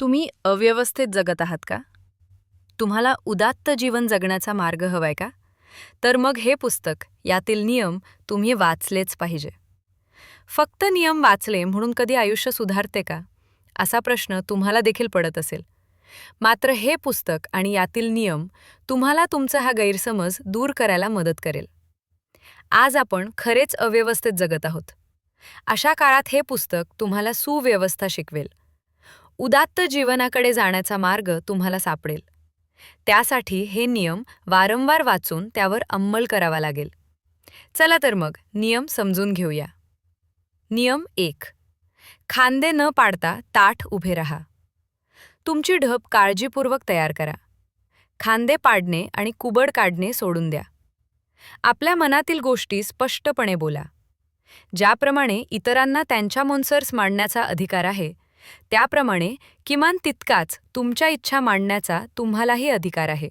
तुम्ही अव्यवस्थित जगत आहात का? तुम्हाला उदात्त जीवन जगण्याचा मार्ग हवाय का? तर मग हे पुस्तक, यातील नियम तुम्ही वाचलेच पाहिजे. फक्त नियम वाचले म्हणून कधी आयुष्य सुधारते का? असा प्रश्न तुम्हाला देखील पडत असेल. मात्र हे पुस्तक आणि यातील नियम तुम्हाला तुमचा हा गैरसमज दूर करायला मदत करेल. आज आपण खरेच अव्यवस्थित जगत आहोत. अशा काळात हे पुस्तक तुम्हाला सुव्यवस्था शिकवेल. उदात्त जीवनाकडे जाण्याचा मार्ग तुम्हाला सापडेल. त्यासाठी हे नियम वारंवार वाचून त्यावर अंमल करावा लागेल. चला तर मग नियम समजून घेऊया. नियम 1. खांदे न पाडता ताठ उभे राहा. तुमची ढब काळजीपूर्वक तयार करा. खांदे पाडणे आणि कुबड काढणे सोडून द्या. आपल्या मनातील गोष्टी स्पष्टपणे बोला. ज्याप्रमाणे इतरांना त्यांच्या मनसर्स मांडण्याचा अधिकार आहे, त्याप्रमाणे किमान तितकाच तुमच्या इच्छा मांडण्याचा तुम्हालाही अधिकार आहे.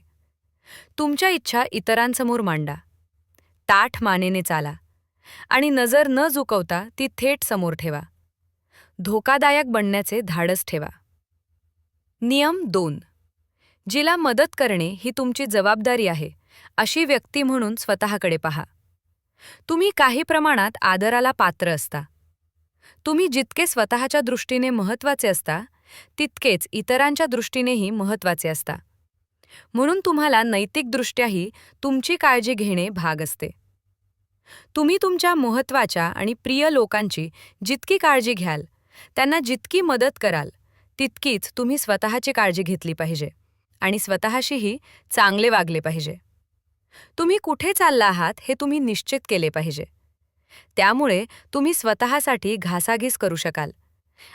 तुमच्या इच्छा इतरांसमोर मांडा. ताठ मानेने चाला आणि नजर न झुकवता ती थेट समोर ठेवा. धोकादायक बनण्याचे धाडस ठेवा. नियम 2. जिला मदत करणे ही तुमची जबाबदारी आहे, अशी व्यक्ती म्हणून स्वतःकडे पहा. तुम्ही काही प्रमाणात आदराला पात्र असता. तुम्ही जितके स्वतःच्या दृष्टीने महत्त्वाचे असता, तितकेच इतरांच्या दृष्टीनेही महत्त्वाचे असता. म्हणून तुम्हाला नैतिकदृष्ट्याही तुमची काळजी घेणे भाग असते. तुम्ही तुमच्या महत्त्वाच्या आणि प्रिय लोकांची जितकी काळजी घ्याल, त्यांना जितकी मदत कराल, तितकीच तुम्ही स्वतःची काळजी घेतली पाहिजे आणि स्वतःशीही चांगले वागले पाहिजे. तुम्ही कुठे चालला आहात हे तुम्ही निश्चित केले पाहिजे. त्यामुळे तुम्ही स्वतःसाठी घासाघीस करू शकाल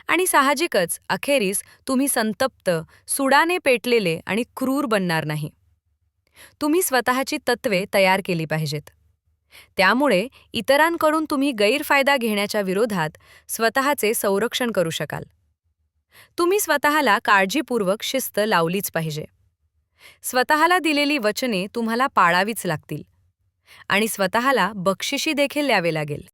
आणि साहजिकच अखेरीस तुम्ही संतप्त, सुडाने पेटलेले आणि क्रूर बनणार नाही. तुम्ही स्वतःची तत्त्वे तयार केली पाहिजेत. त्यामुळे इतरांकडून तुम्ही गैरफायदा घेण्याच्या विरोधात स्वतःचे संरक्षण करू शकाल. तुम्ही स्वतःला काळजीपूर्वक शिस्त लावलीच पाहिजे. स्वतःला दिलेली वचने तुम्हाला पाळावीच लागतील आणि स्वतःला बक्षिशी देखील द्यावे लागेल.